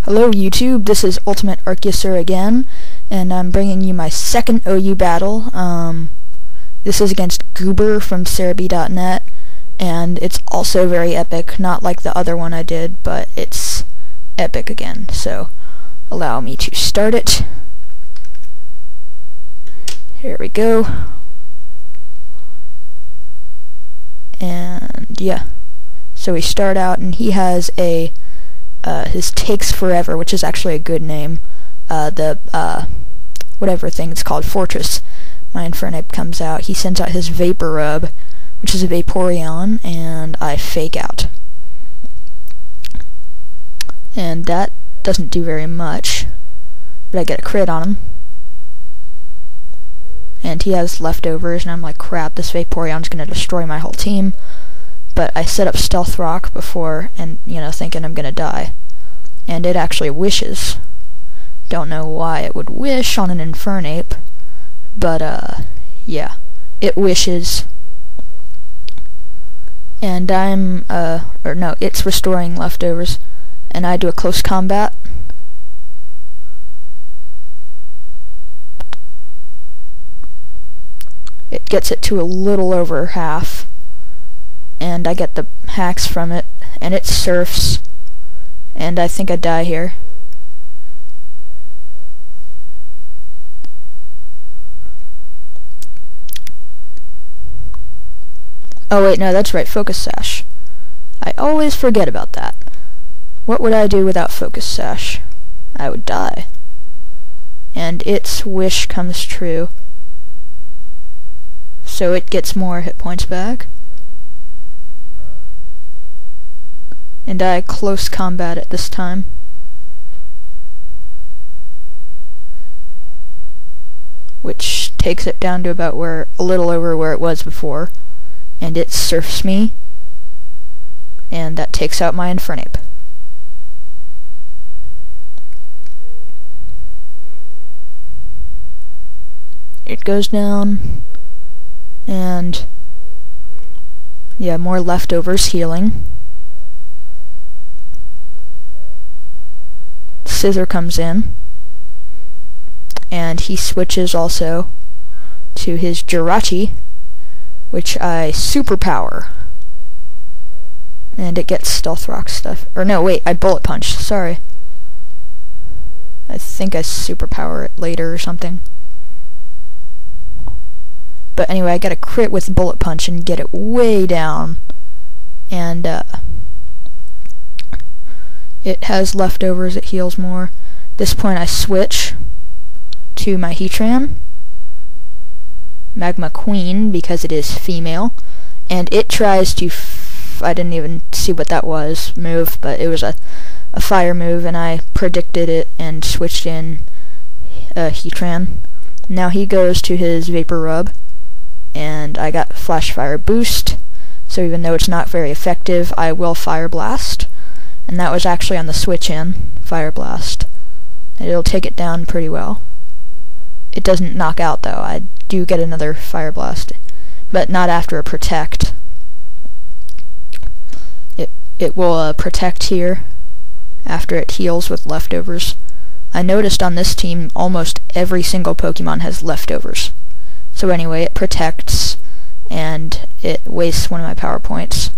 Hello YouTube, this is Ultimate Arcuser again, and I'm bringing you my second OU battle. This is against Goober from Cerebi.net, and it's also very epic, not like the other one I did, but it's epic again, so allow me to start it. Here we go. And yeah, so we start out, and he has a his Takes Forever, which is actually a good name. Whatever thing it's called, Fortress. My Infernape comes out. He sends out his Vapor Rub, which is a Vaporeon, and I Fake Out. And that doesn't do very much, but I get a crit on him. And he has leftovers, and I'm like, crap, this Vaporeon's gonna destroy my whole team. But I set up Stealth Rock before, and, thinking I'm gonna die. And it actually wishes. Don't know why it would wish on an Infernape, but, yeah. It wishes. And it's restoring leftovers. And I do a close combat. It gets it to a little over half. And I get the hacks from it, and it surfs, and I think I die here. Oh wait, no, that's right, Focus Sash. I always forget about that. What would I do without Focus Sash? I would die. And its wish comes true. So it gets more hit points back. And I close combat it this time. Which takes it down to about a little over where it was before. And it surfs me. And that takes out my Infernape. It goes down. And yeah, more leftovers healing. Scizor comes in, and he switches also to his Jirachi, which I superpower, and it gets Stealth Rock stuff. Or no, wait, I Bullet Punch, sorry. I think I superpower it later or something. But anyway, I get a crit with Bullet Punch and get it way down, and it has leftovers, it heals more. At this point I switch to my Heatran, Magma Queen, because it is female, and it tries to, I didn't even see what that was, move, but it was a fire move, and I predicted it and switched in Heatran. Now he goes to his Vapor Rub, and I got Flash Fire Boost, so even though it's not very effective, I will Fire Blast. And that was actually on the switch in, Fire Blast. And it'll take it down pretty well. It doesn't knock out though, I do get another Fire Blast, but not after a Protect. It will protect here after it heals with leftovers. I noticed on this team almost every single Pokemon has leftovers. So anyway, it protects, and it wastes one of my power points.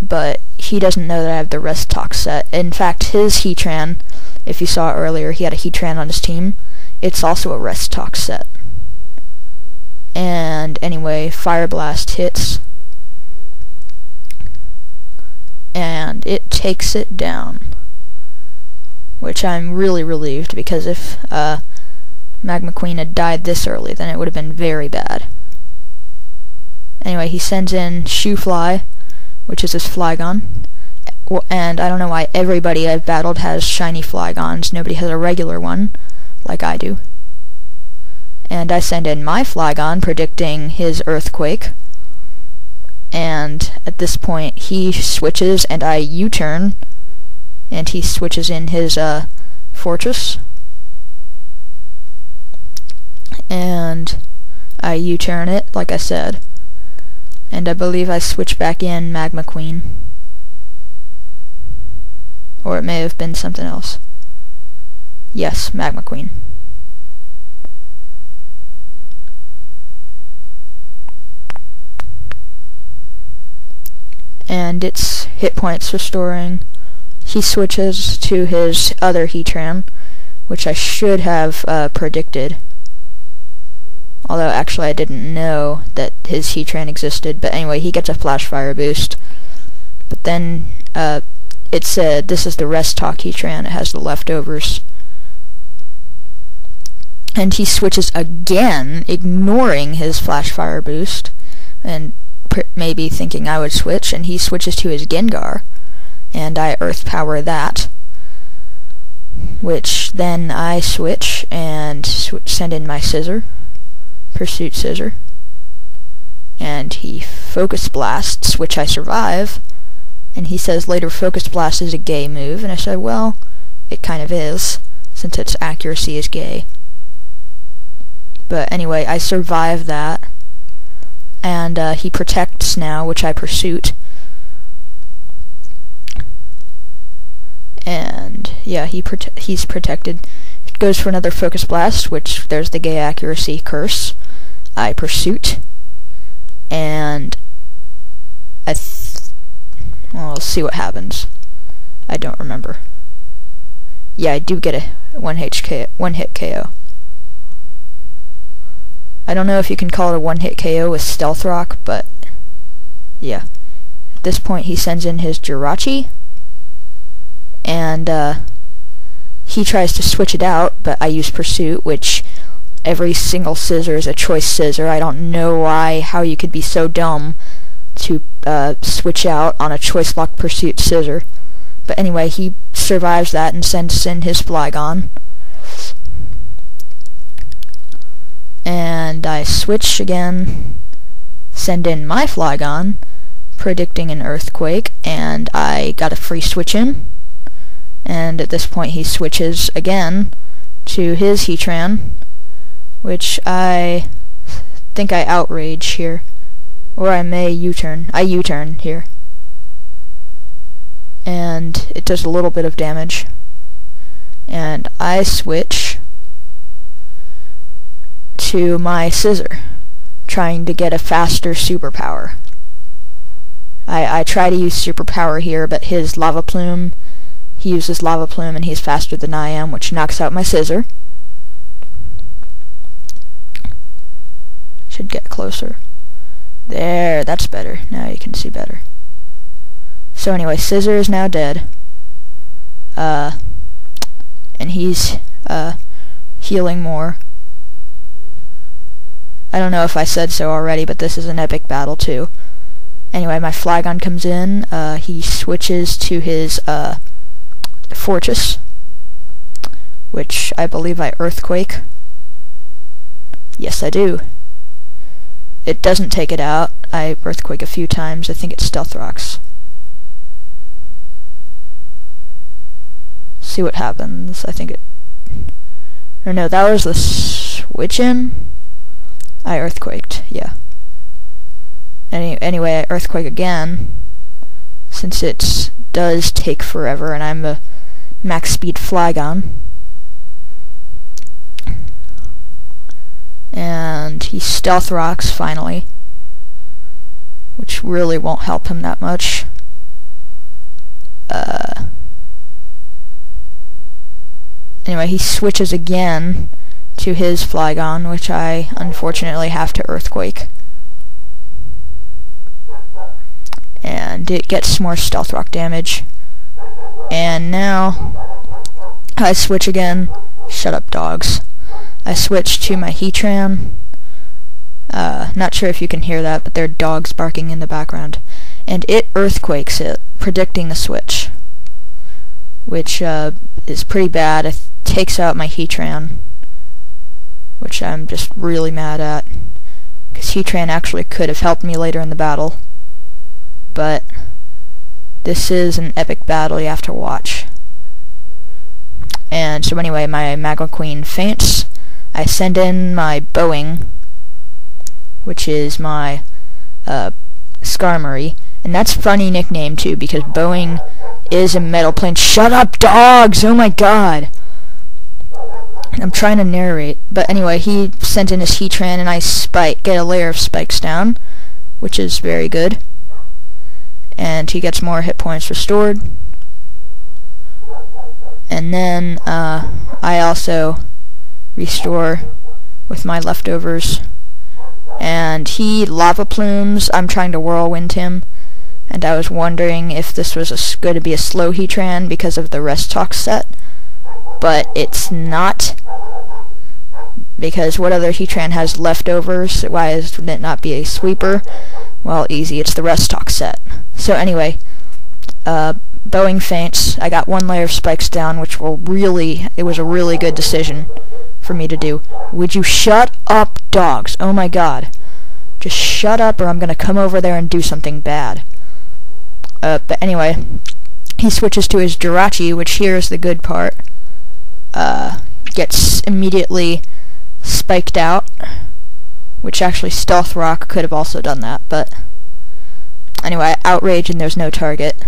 But he doesn't know that I have the Rest Talk set. In fact, his Heatran, if you saw earlier, he had a Heatran on his team. It's also a Rest Talk set. And anyway, Fire Blast hits. And it takes it down. Which I'm really relieved, because if Magma Queen had died this early, then it would have been very bad. Anyway, he sends in Shoofly, which is his Flygon, and I don't know why everybody I've battled has shiny Flygons. Nobody has a regular one, like I do. And I send in my Flygon, predicting his Earthquake, and at this point he switches, and I U-turn, and he switches in his Fortress, and I U-turn it, like I said. And I believe I switch back in Magma Queen. Or it may have been something else. Yes, Magma Queen. And its hit points restoring. He switches to his other Heatran, which I should have predicted. Although actually I didn't know that his Heatran existed. But anyway, he gets a Flash Fire boost. But then it said this is the Rest Talk Heatran. It has the leftovers. And he switches again, ignoring his Flash Fire boost, and maybe thinking I would switch, and he switches to his Gengar, and I Earth Power that, which then I switch and send in my Scissor, Pursuit Scissor, and he Focus Blasts, which I survive, and he says later Focus Blast is a gay move, and I said, well, it kind of is, since its accuracy is gay. But anyway, I survive that, and he Protects now, which I Pursuit. And yeah, he's protected. It goes for another Focus Blast, which there's the gay accuracy curse. I Pursuit, and well, let's see what happens. I don't remember. Yeah, I do get a one-hit KO. I don't know if you can call it a one-hit KO with Stealth Rock, but yeah. At this point, he sends in his Jirachi, and he tries to switch it out, but I use Pursuit, which every single Scissor is a choice Scissor. I don't know how you could be so dumb to switch out on a Choice Lock Pursuit Scissor. But anyway, he survives that and sends in his Flygon. And I switch again, send in my Flygon, predicting an Earthquake, and I got a free switch in. And at this point he switches again to his Heatran, which I think I Outrage here. Or I may U-turn. I U-turn here. And it does a little bit of damage. And I switch to my Scissor, trying to get a faster superpower. I try to use superpower here, but his Lava Plume, he uses Lava Plume and he's faster than I am, which knocks out my Scissor. Should get closer. There, that's better. Now you can see better. So anyway, Scissor is now dead. And he's healing more. I don't know if I said so already, but this is an epic battle too. Anyway, my Flygon comes in. He switches to his Fortress, which I believe I Earthquake. Yes, I do. It doesn't take it out. I Earthquake a few times. I think it Stealth Rocks. See what happens. I think it... Or no, that was the switch in. I Earthquaked, yeah. Anyway, I Earthquake again, since it does take forever, and I'm a max speed Flygon. And he Stealth Rocks, finally, which really won't help him that much. Anyway, he switches again to his Flygon, which I unfortunately have to Earthquake. And it gets more Stealth Rock damage. And now I switch again. Shut up, dogs. I switch to my Heatran. Not sure if you can hear that, but there are dogs barking in the background. And it Earthquakes it, predicting the switch, which is pretty bad. It takes out my Heatran, which I'm just really mad at, because Heatran actually could have helped me later in the battle. But this is an epic battle you have to watch. And so anyway, my Magma Queen faints. I send in my Boeing, which is my Skarmory, and that's a funny nickname too, because Boeing is a metal plane. Shut up, dogs! Oh my god! I'm trying to narrate. But anyway, he sent in his Heatran, and I get a layer of spikes down, which is very good. And he gets more hit points restored. And then I also restore with my leftovers. And he lava plumes. I'm trying to whirlwind him. And I was wondering if this was going to be a slow Heatran because of the Rest Talk set. But it's not. Because what other Heatran has leftovers? Why would it not be a sweeper? Well, easy. It's the Rest Talk set. So anyway, Bowing Feints. I got one layer of spikes down, which it was a really good decision for me to do. Would you shut up, dogs? Oh my god. Just shut up or I'm going to come over there and do something bad. But anyway, he switches to his Jirachi, which here is the good part. Gets immediately spiked out, which actually Stealth Rock could have also done that, but anyway, Outrage and there's no target.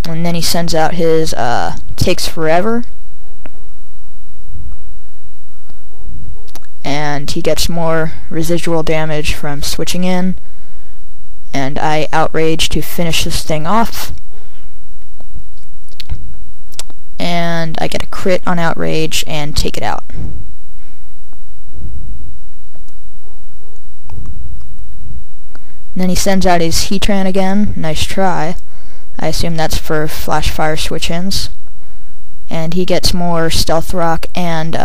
And then he sends out his Takes Forever, and he gets more residual damage from switching in, and I Outrage to finish this thing off, and I get a crit on Outrage and take it out. And then he sends out his Heatran again. Nice try. I assume that's for Flash Fire switch-ins. And he gets more Stealth Rock and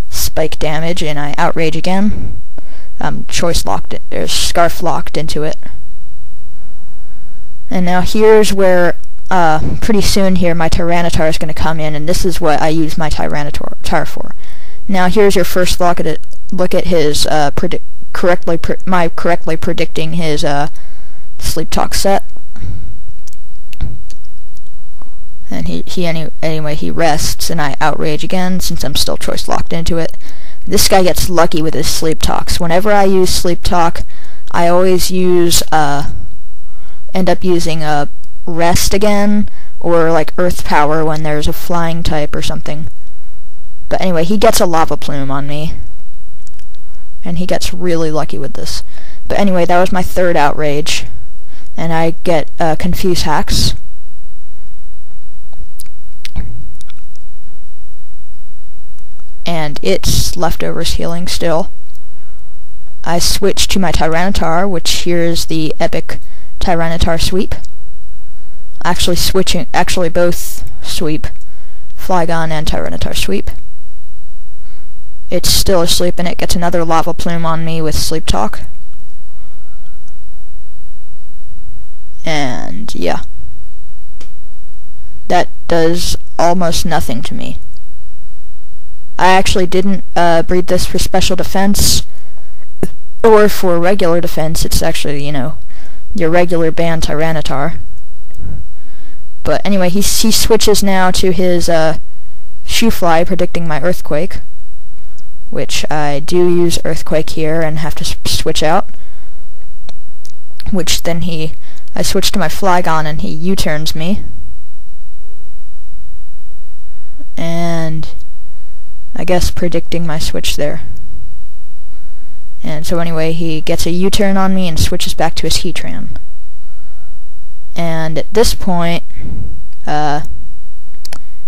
spike damage, and I Outrage again. Choice locked it, or Scarf locked into it. And now here's where pretty soon here my Tyranitar is going to come in, and this is what I use my Tyranitar for. Now here's your first look at it. Look at his correctly predicting his Sleep Talk set. And anyway he rests, and I Outrage again since I'm still choice locked into it. This guy gets lucky with his Sleep Talks. Whenever I use Sleep Talk, I always end up using a Rest again, or like Earth Power when there's a flying type or something. But anyway, he gets a Lava Plume on me, and he gets really lucky with this. But anyway, that was my third Outrage, and I get Confuse Hacks. And it's leftovers healing still. I switch to my Tyranitar, which here's the epic Tyranitar sweep. Actually both sweep, Flygon and Tyranitar sweep. It's still asleep, and it gets another Lava Plume on me with Sleep Talk. And yeah, that does almost nothing to me. I actually didn't breed this for special defense or for regular defense. It's actually, your regular banned Tyranitar. But anyway, he switches now to his Shoofly, predicting my Earthquake, which I do use Earthquake here and have to switch out. Which then I switch to my Flygon and he U-turns me. And I guess predicting my switch there. And so anyway, he gets a U-turn on me and switches back to his Heatran. And at this point,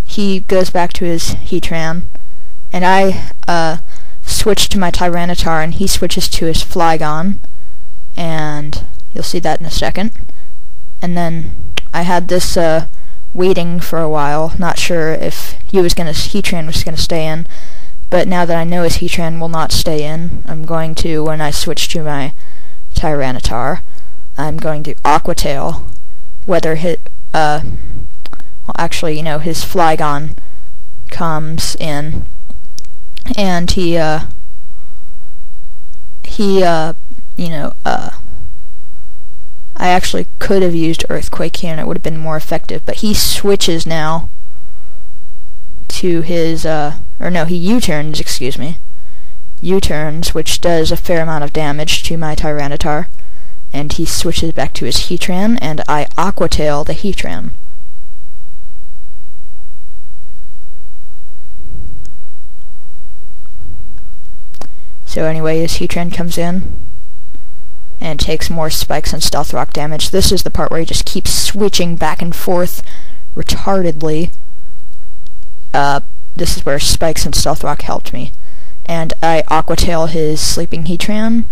he goes back to his Heatran, and I switch to my Tyranitar, and he switches to his Flygon, and you'll see that in a second. And then I had this waiting for a while, not sure if Heatran was gonna stay in, but now that I know his Heatran will not stay in, I'm going to, when I switch to my Tyranitar, I'm going to Aqua Tail, whether his Flygon comes in, and I actually could have used Earthquake here and it would have been more effective, but he switches now to his, he U-turns, excuse me. U-turns, which does a fair amount of damage to my So anyway, his Heatran comes in and takes more Spikes and Stealth Rock damage. This is the part where he just keeps switching back and forth retardedly. This is where Spikes and Stealth Rock helped me. And I Aqua Tail his Sleeping Heatran,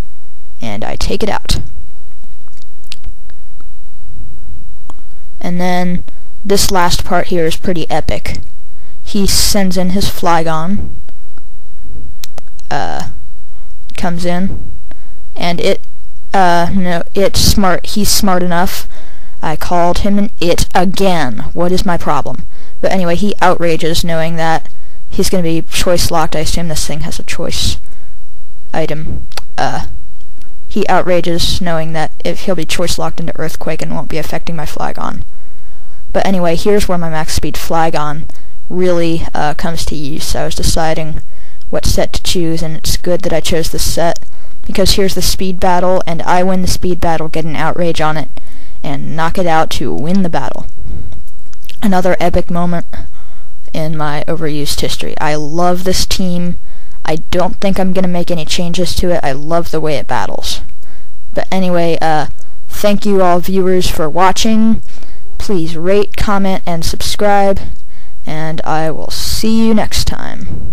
and I take it out. And then this last part here is pretty epic. He sends in his Flygon, comes in, and it's smart. He's smart enough. I called him an it again. What is my problem? But anyway, he outrages knowing that he's going to be choice locked. I assume this thing has a choice item. He outrages knowing that if he'll be choice locked into Earthquake and won't be affecting my Flygon. But anyway, here's where my max speed Flygon really comes to use. So I was deciding what set to choose, and it's good that I chose this set, because here's the speed battle, and I win the speed battle, get an outrage on it, and knock it out to win the battle. Another epic moment in my overused history. I love this team. I don't think I'm going to make any changes to it. I love the way it battles. But anyway, thank you all viewers for watching. Please rate, comment, and subscribe, and I will see you next time.